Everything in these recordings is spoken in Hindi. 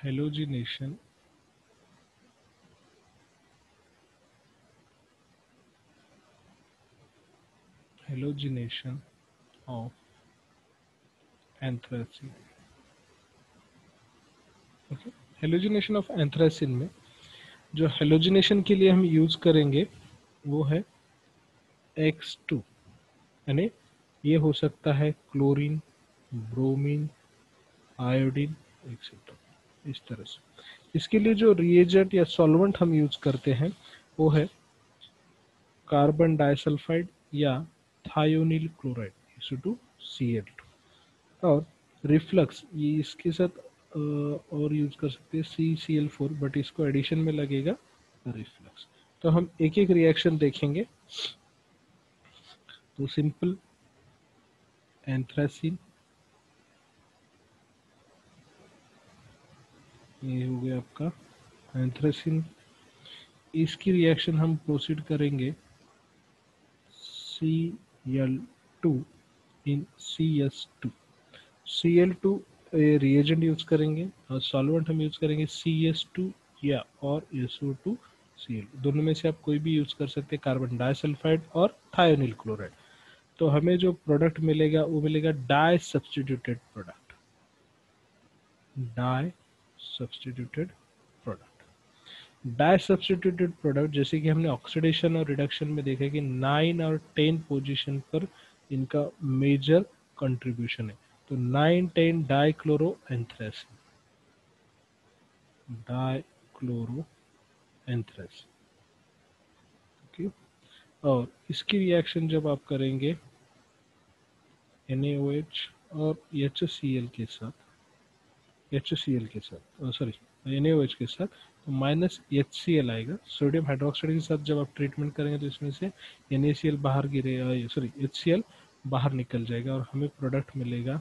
halogenation of anthracene. Okay, halogenation of anthracene में जो हेलोजिनेशन के लिए हम यूज करेंगे वो है X2, यानी ये हो सकता है क्लोरीन, ब्रोमीन, आयोडीन एक्सेट्रा, इस तरह से। इसके लिए जो रिएजेंट या सॉल्वेंट हम यूज करते हैं वो है कार्बन डाइसल्फाइड या थायोनिल क्लोराइड SO2Cl2। और रिफ्लक्स ये इसके साथ और यूज कर सकते हैं CCl4, बट इसको एडिशन में लगेगा रिफ्लक्स। तो हम एक एक रिएक्शन देखेंगे। तो सिंपल एंथ्रासिन, ये हो गया आपका एंथ्रासिन। इसकी रिएक्शन हम प्रोसीड करेंगे Cl2 इन CS2। Cl2 रिएजेंट यूज करेंगे और सॉल्वेंट हम यूज करेंगे CS2 या और SO2Cl, दोनों में से आप कोई भी यूज कर सकते हैं, कार्बन डाइसल्फाइड और थायोनिल क्लोराइड। तो हमें जो प्रोडक्ट मिलेगा वो मिलेगा di substituted product, di substituted product. Di substituted product जैसे कि हमने ऑक्सीडेशन और रिडक्शन में देखा कि 9 और 10 पोजीशन पर इनका मेजर कंट्रीब्यूशन है। तो 9, 10 dichloro anthracene, dichloro anthracene. Okay, और इसकी रिएक्शन जब आप करेंगे NaOH और HCl के साथ, NaOH के साथ, तो माइनस HCl आएगा। सोडियम हाइड्रोक्साइड के साथ जब आप ट्रीटमेंट करेंगे तो इसमें से NaCl बाहर गिरेगा, HCl बाहर निकल जाएगा और हमें प्रोडक्ट मिलेगा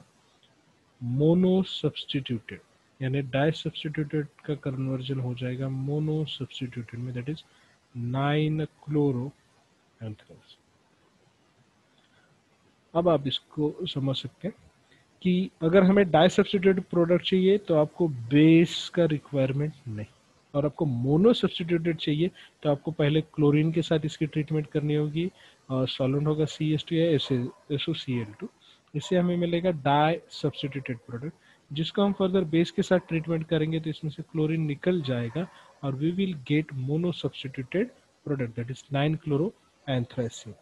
मोनो सब्स्टिट्यूटेड, यानी डाई सब्स्टिट्यूटेड का कन्वर्जन हो जाएगा मोनो सब्स्टिट्यूटेड में, दैट इज 9 क्लोरो एंथ्रासिन। अब आप इसको समझ सकते हैं कि अगर हमें डाई सब्स्टिट्यूटेड प्रोडक्ट चाहिए तो आपको बेस का रिक्वायरमेंट नहीं, और आपको मोनो सब्स्टिट्यूटेड चाहिए तो आपको पहले क्लोरीन के साथ इसकी ट्रीटमेंट करनी होगी और सॉल्वेंट होगा CS2 या SOCl2। इससे हमें मिलेगा डाई सब्स्टिट्यूटेड प्रोडक्ट, जिसको हम फर्दर बेस के साथ ट्रीटमेंट करेंगे तो इसमें से क्लोरीन निकल जाएगा और we will get mono substituted product, that is 9 chloro anthracene.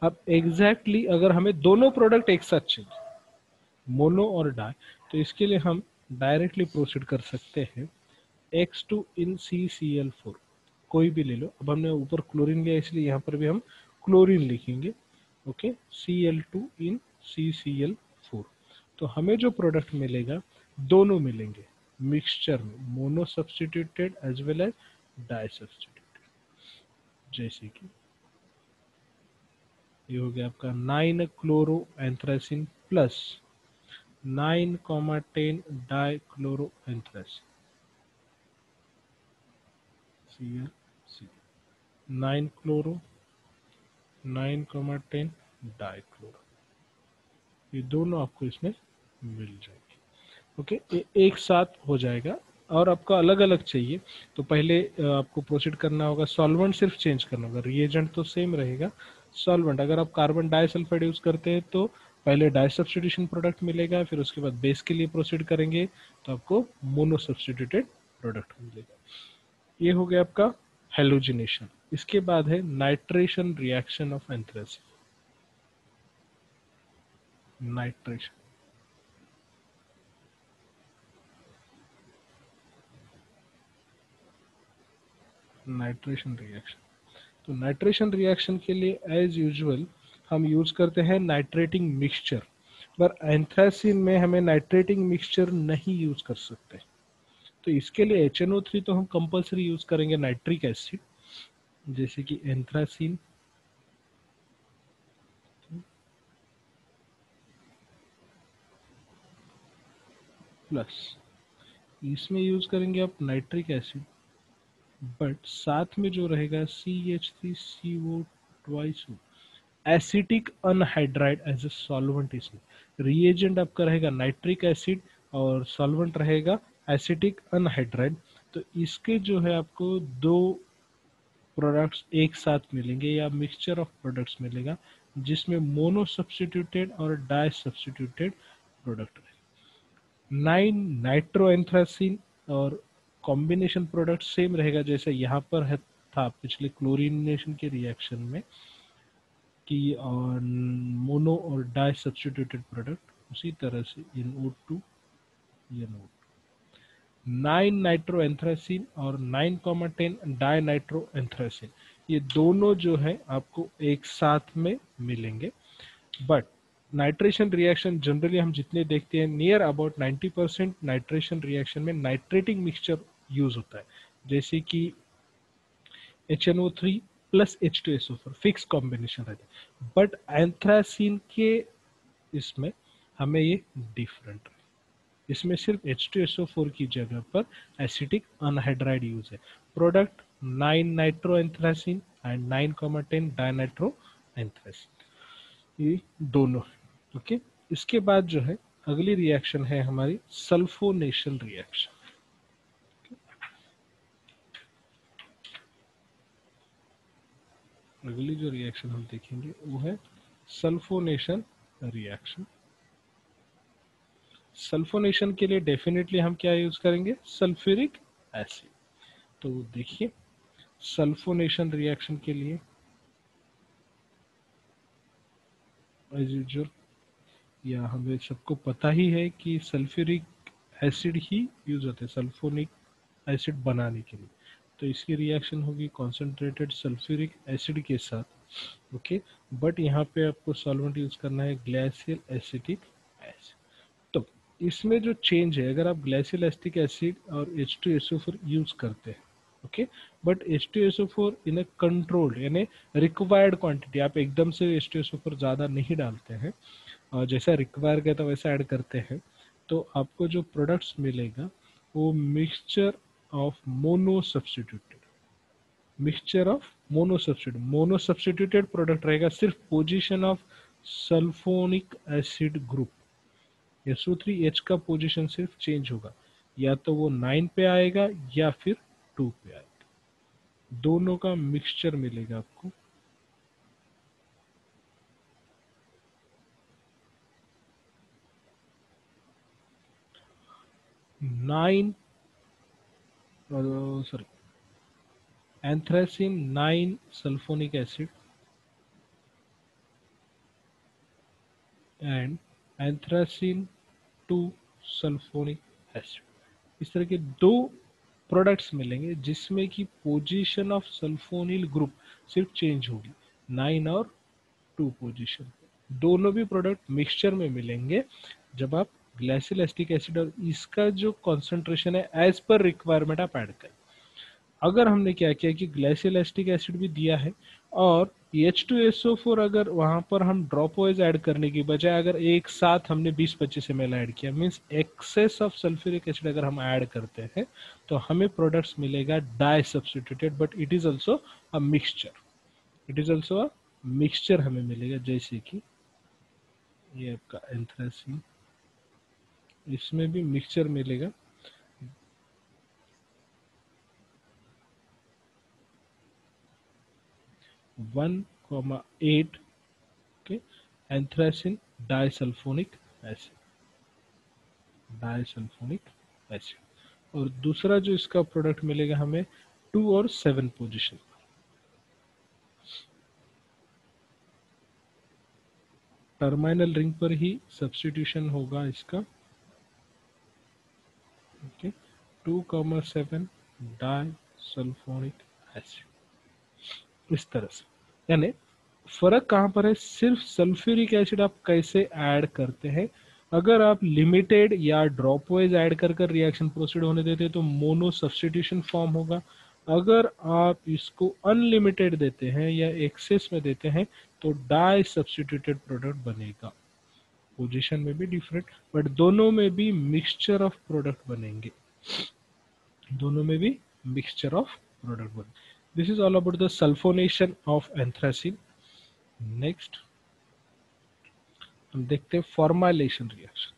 अब एग्जैक्टली अगर हमें दोनों प्रोडक्ट एक साथ चाहिए, मोनो और डाई, तो इसके लिए हम डायरेक्टली प्रोसीड कर सकते हैं X2 इन CCl4, कोई भी ले लो। अब हमने ऊपर क्लोरीन लिया इसलिए यहाँ पर भी हम क्लोरीन लिखेंगे। ओके, Cl2 इन CCl4। तो हमें जो प्रोडक्ट मिलेगा दोनों मिलेंगे मिक्सचर में, mono substituted as well as di substituted. जैसे कि ये हो गया आपका 9 chloro anthracene plus 9, 10 dichloro anthracene, ClC, 9 chloro 9, 10 dichloro, ये दोनों आपको इसमें मिल जाएगी। ओके, एक साथ हो जाएगा। और आपको अलग अलग चाहिए तो पहले आपको प्रोसीड करना होगा, सॉल्वेंट सिर्फ चेंज करना होगा, रिएजेंट तो सेम रहेगा। सॉल्वेंट अगर आप कार्बन डाइसल्फाइड यूज करते हैं तो पहले डाई सब्स्टिट्यूशन प्रोडक्ट मिलेगा, फिर उसके बाद बेस के लिए प्रोसीड करेंगे तो आपको मोनो सब्स्टिट्यूटेड प्रोडक्ट मिलेगा। ये हो गया आपका हेलोजिनेशन। इसके बाद है nitration reaction of anthracene. Nitration, nitration reaction. तो नाइट्रेशन रिएक्शन के लिए एज यूजुअल हम यूज करते हैं नाइट्रेटिंग मिक्सचर, पर एंथ्रासिन में हमें नाइट्रेटिंग मिक्सचर नहीं यूज कर सकते। तो इसके लिए HNO3 तो हम कंपलसरी यूज करेंगे नाइट्रिक एसिड, जैसे कि एंथ्रासिन प्लस, इसमें यूज करेंगे आप नाइट्रिक एसिड, बट साथ में जो रहेगा CH3CO2 acetic anhydride as a solvent. इसमें रिएजेंट आपका रहेगा नाइट्रिक एसिड और सॉल्वेंट रहेगा एसिटिक अनहाइड्राइड। तो इसके जो है आपको दो प्रोडक्ट्स एक साथ मिलेंगे या मिक्सचर ऑफ प्रोडक्ट्स मिलेगा, जिसमें मोनो सब्स्टिट्यूटेड और डाई सब्स्टिट्यूटेड प्रोडक्ट रहेगा। 9 नाइट्रोएंथ्रासिन और कॉम्बिनेशन प्रोडक्ट सेम रहेगा जैसे यहाँ पर है था पिछले क्लोरीनेशन के रिएक्शन में कि मोनो और डाई सब्स्टिट्यूटेड प्रोडक्ट, उसी तरह से NO2 NO2 9 नाइट्रोएंथ्रासिन और 9,10 डाई नाइट्रोएंथ्रासिन, ये दोनों जो है आपको एक साथ में मिलेंगे। बट नाइट्रेशन रिएक्शन जनरली हम जितने देखते हैं नियर अबाउट 90% नाइट्रेशन रिएक्शन में नाइट्रेटिंग मिक्सचर यूज होता है, जैसे कि HNO3 plus H2SO4 fix combination रहता है। बट एंथ्रासिन के इसमें हमें ये डिफरेंट, इसमें सिर्फ H2SO4 की जगह पर एसिटिक अनहाइड्राइड यूज है। प्रोडक्ट 9 नाइट्रोएंथ्रासिन एंड 9,10 डाइनाइट्रोएंथ्रासिन, ये दोनों है। ओके, इसके बाद जो है अगली रिएक्शन है हमारी सल्फोनेशन रिएक्शन। अगली जो रिएक्शन हम देखेंगे वो है सल्फोनेशन रिएक्शन। सल्फोनेशन के लिए डेफिनेटली हम क्या यूज करेंगे, सल्फ्यूरिक एसिड। तो देखिए सल्फोनेशन रिएक्शन के लिए एज यूजुअल, या हमें सबको पता ही है कि सल्फ्यूरिक एसिड ही यूज होते हैं सल्फोनिक एसिड बनाने के लिए। तो इसकी रिएक्शन होगी कॉन्सेंट्रेटेड सल्फ्यूरिक एसिड के साथ। ओके, बट यहाँ पे आपको सॉल्वेंट यूज करना है ग्लाइसिल एसिटिक एसिड। तो इसमें जो चेंज है, अगर आप ग्लाइसिल एसिटिक एसिड और H2SO4 यूज करते हैं, okay, but H2SO4 in A controlled यानी रिक्वायर्ड क्वांटिटी, आप एकदम से H2SO4 ज़्यादा नहीं डालते हैं और जैसा रिक्वायर कहता है वैसा ऐड करते हैं, तो आपको जो प्रोडक्ट्स मिलेगा वो mixture of mono substituted, mixture of mono substitute, mono substituted product रहेगा, सिर्फ position of sulphonic acid group SO3H का पोजीशन सिर्फ चेंज होगा, या तो वो 9 पे आएगा या फिर 2 पे आएगा, दोनों का मिक्सचर मिलेगा आपको। Nine sorry anthracene 9 sulphonic acid and anthracene 2 sulphonic acid, इस तरह के दो प्रोडक्ट्स मिलेंगे जिसमें कि पोजीशन ऑफ सल्फोनिल ग्रुप सिर्फ चेंज होगी 9 और 2 पोजीशन। दोनों भी प्रोडक्ट मिक्सचर में मिलेंगे जब आप ग्लाइसिल एसिटिक एसिड और इसका जो कॉन्सेंट्रेशन है एज पर रिक्वायरमेंट आप ऐड करें। अगर हमने क्या किया कि ग्लाइसिल एसिटिक एसिड भी दिया है और H2SO4 अगर वहां पर हम ड्रॉप वाइज ऐड करने की बजाय अगर एक साथ हमने 20-25 ml ऐड किया, means excess of sulphuric acid अगर हम ऐड करते हैं तो हमें प्रोडक्ट्स मिलेगा di substituted, but it is also a mixture, it is also a mixture हमें मिलेगा। जैसे कि ये आपका एंथ्रासिन, इसमें भी मिक्सचर मिलेगा, 1,8 के एंथ्रासिन डाइसल्फोनिक एसिड, डाइसल्फोनिक एसिड। और दूसरा जो इसका प्रोडक्ट मिलेगा हमें 2 और 7 पोजीशन, टर्मिनल रिंग पर ही सब्स्टिट्यूशन होगा इसका। ओके, 2,7 डाइसल्फोनिक एसिड, इस तरह से। यानी फर्क कहाँ पर है, सिर्फ सल्फ्यूरिक एसिड आप कैसे ऐड करते हैं। अगर आप लिमिटेड या ड्रॉप वाइज ऐड कर रिएक्शन प्रोसीड होने देते हैं तो मोनो सब्स्टिट्यूशन फॉर्म होगा। अगर आप इसको अनलिमिटेड देते हैं या एक्सेस में देते हैं तो डाई सब्स्टिट्यूटेड प्रोडक्ट बनेगा, पोजीशन में भी डिफरेंट बट दोनों में भी मिक्सचर ऑफ प्रोडक्ट बनेंगे, दोनों में भी मिक्सचर ऑफ प्रोडक्ट बनेंगे। This is all about the sulphonation of anthracene. Next हम देखते हैं formylation reaction.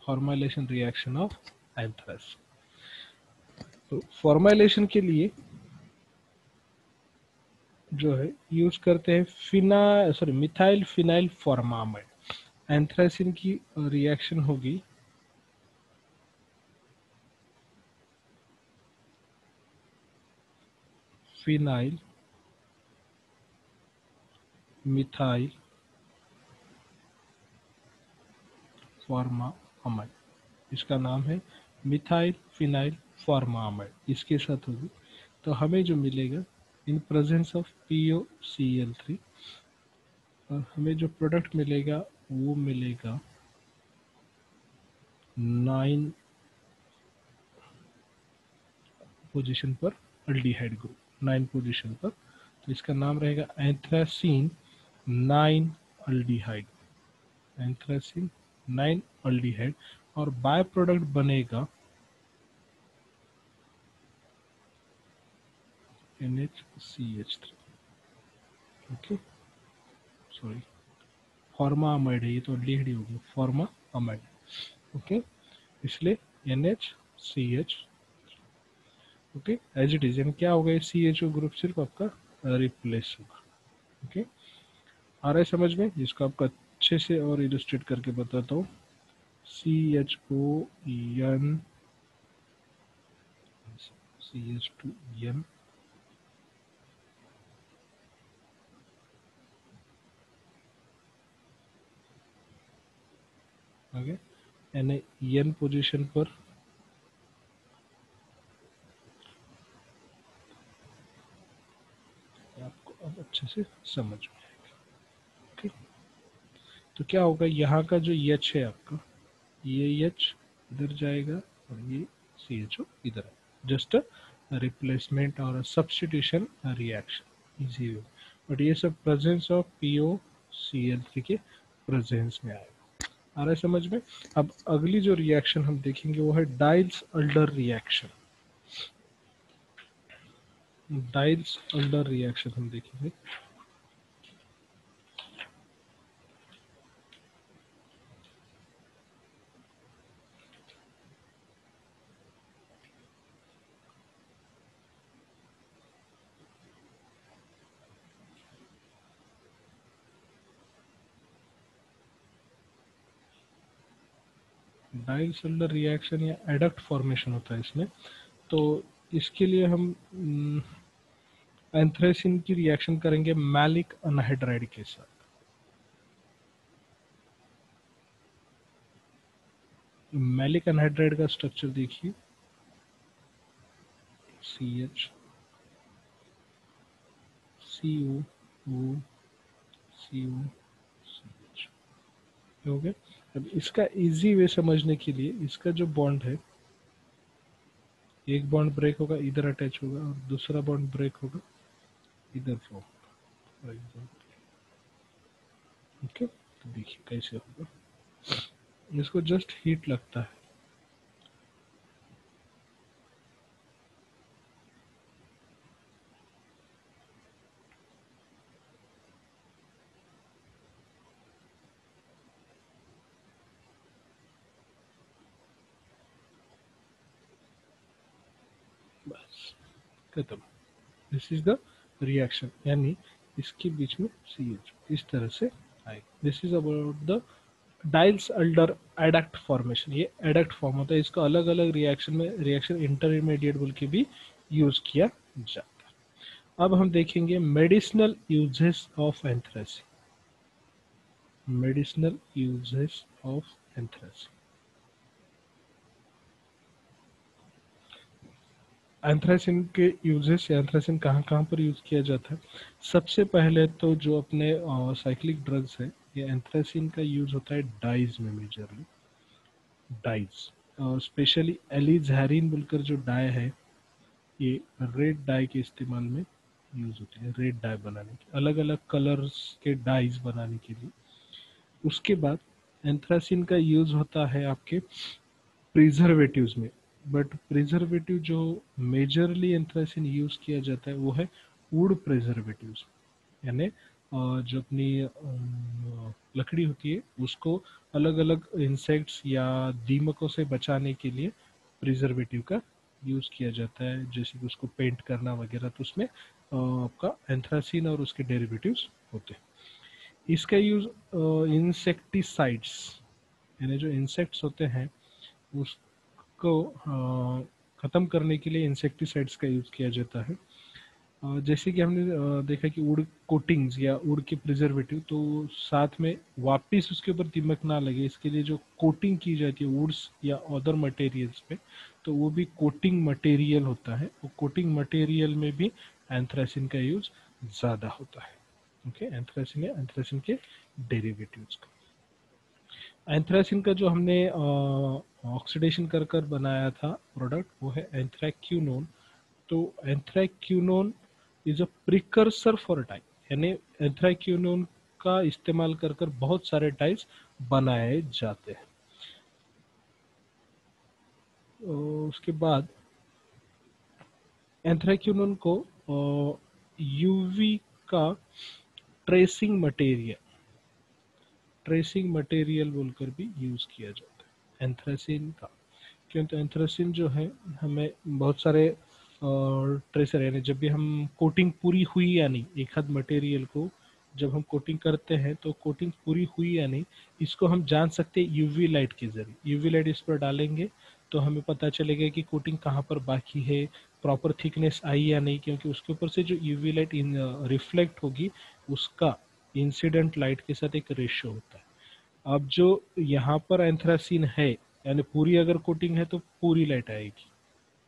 Formylation reaction of anthracene. तो फॉर्माइलेशन के लिए जो है यूज करते हैं मिथाइल फिनाइल फॉर्मामाइड। एंथ्रासिन की रिएक्शन होगी फिनाइल मिथाइल फॉर्मामाइड, इसका नाम है मिथाइल फिनाइल फॉर्मामाइड, इसके साथ होगी। तो हमें जो मिलेगा इन प्रेजेंस ऑफ POCl3, और हमें जो प्रोडक्ट मिलेगा वो मिलेगा 9 पोजीशन पर अल्डिहाइड ग्रुप, 9 पोजीशन पर। तो इसका नाम रहेगा एंथ्रासीन 9 अल्डिहाइड, एंथ्रासीन 9 अल्डिहाइड। और बाय प्रोडक्ट बनेगा NHCH3। ओके, सॉरी, फॉर्मामाइड है ये, तो अल्डिहाइड ही होगी, फॉर्मामाइड। ओके, इसलिए NHCH। Okay, as it is, यानी क्या होगा, CHO ग्रुप सिर्फ आपका रिप्लेस होगा। ओके, आ रहा है समझ में? इसको आपको अच्छे से और इलस्ट्रेट करके बताता हूँ। CHON CH2N okay, N position पर आपको अब अच्छे से समझ में आएगा। ओके, तो क्या होगा, यहाँ का जो H है आपका, ये H इधर जाएगा और ये CHO इधर आएगा। जस्ट रिप्लेसमेंट और substitution reaction, easy way. But ये सब प्रेजेंस ऑफ POCl3 के प्रेजेंस में आएगा। आ रहा है समझ में? अब अगली जो रिएक्शन हम देखेंगे वो है डाइल्स अल्डर रिएक्शन। डाइल्स अल्डर रिएक्शन हम देखेंगे। डाइल्स अल्डर रिएक्शन या एडक्ट फॉर्मेशन होता है इसमें। तो इसके लिए हम एंथ्रेसिन की रिएक्शन करेंगे मैलिक अनहाइड्राइड के साथ। मैलिक अनहाइड्राइड का स्ट्रक्चर देखिए, CH CO O CO CH। हो गया। अब इसका इजी वे समझने के लिए, इसका जो बॉन्ड है, एक बॉन्ड ब्रेक होगा इधर अटैच होगा और दूसरा बॉन्ड ब्रेक होगा इधर फॉर्म होगा, फॉर एग्जाम्पल। ओके, तो देखिए कैसे होगा। इसको जस्ट हीट लगता है, बस खत्म। दिस इज द रिएक्शन, यानी इसके बीच में CH इस तरह से आएगा। This is about the डाइल्स alder adduct formation. ये एडक्ट फॉर्म होता है, इसको अलग अलग रिएक्शन में रिएक्शन इंटरमीडिएट बोल के भी यूज किया जाता है। अब हम देखेंगे medicinal uses of anthracene. Medicinal uses of anthracene. Anthracene के यूजेस, एंथ्रासिन कहाँ कहाँ पर यूज किया जाता है? सबसे पहले तो जो अपने साइक्लिक ड्रग्स है, ये एंथ्रासिन का यूज होता है डाइज में, मेजरली डाइज। और स्पेशली एलिजहैरिन बोलकर जो डाई है, ये रेड डाई के इस्तेमाल में यूज होती है, रेड डाई बनाने के, अलग अलग कलर्स के डाइज बनाने के लिए। उसके बाद एंथ्रासिन का यूज होता है आपके प्रिजर्वेटिव्स में। बट प्रिजर्वेटिव जो मेजरली एंथ्रासिन यूज किया जाता है वो है वुड प्रिजर्वेटिव्स, यानी जो अपनी लकड़ी होती है उसको अलग अलग इंसेक्ट्स या दीमकों से बचाने के लिए प्रिजर्वेटिव का यूज़ किया जाता है, जैसे कि उसको पेंट करना वगैरह, तो उसमें आपका एंथ्रासिन और उसके डेरिवेटिव्स होते हैं। इसका यूज़ इंसेक्टिसाइड्स, यानी जो इंसेक्ट्स होते हैं उसको ख़त्म करने के लिए इंसेक्टिसाइड्स का यूज़ किया जाता है। जैसे कि हमने देखा कि वुड कोटिंग्स या वुड के प्रिजर्वेटिव, तो साथ में वापस उसके ऊपर दीमक ना लगे इसके लिए जो कोटिंग की जाती है वुड्स या अदर मटेरियल्स पे, तो वो भी कोटिंग मटेरियल होता है। वो कोटिंग मटेरियल में भी एंथ्रासिन का यूज ज़्यादा होता है। ओके, एंथ्रासिन या एंथ्रासिन के डेरिवेटिव्स का। एंथ्रासिन का जो हमने ऑक्सीडेशन कर कर बनाया था प्रोडक्ट, वो है एंथ्रैक्यूनोन। तो anthraquinone is a precursor for dye, यानी एंथ्रैक्यूनोन का इस्तेमाल कर कर बहुत सारे डाइज बनाए जाते हैं। उसके बाद एंथ्रैक्यूनोन को यूवी का ट्रेसिंग मटेरियल बोलकर भी यूज किया जाता है एंथ्रासिन का। क्यों? तो एंथ्रासिन जो है हमें बहुत सारे ट्रेसर, यानी जब भी हम कोटिंग पूरी हुई या नहीं, एक हद मटेरियल को जब हम कोटिंग करते हैं तो कोटिंग पूरी हुई या नहीं, इसको हम जान सकते हैं यूवी लाइट के जरिए। यूवी लाइट इस पर डालेंगे तो हमें पता चलेगा कि कोटिंग कहाँ पर बाकी है, प्रॉपर थिकनेस आई या नहीं, क्योंकि उसके ऊपर से जो यूवी लाइट रिफ्लेक्ट होगी उसका इंसिडेंट लाइट के साथ एक रेशियो होता है। अब जो यहाँ पर एंथ्रासिन है, यानी पूरी अगर कोटिंग है तो पूरी लाइट आएगी,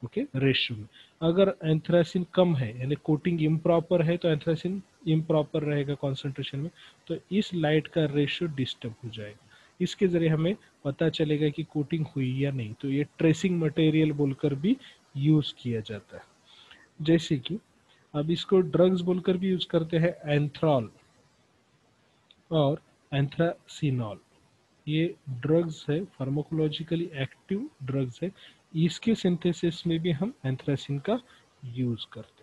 ओके, रेशियो में। अगर एंथ्रासिन कम है यानी कोटिंग इम्प्रॉपर है तो एंथ्रासिन इम्प्रॉपर रहेगा कॉन्सेंट्रेशन में, तो इस लाइट का रेशियो डिस्टर्ब हो जाएगा। इसके जरिए हमें पता चलेगा कि कोटिंग हुई या नहीं। तो ये ट्रेसिंग मटेरियल बोलकर भी यूज किया जाता है। जैसे कि अब इसको ड्रग्स बोलकर भी यूज करते हैं, एंथ्रॉल और एंथ्रासिनॉल। ये ड्रग्स है, फार्माकोलॉजिकली एक्टिव ड्रग्स है। इसके सिंथेसिस में भी हम एंथ्रासिन का यूज करते हैं।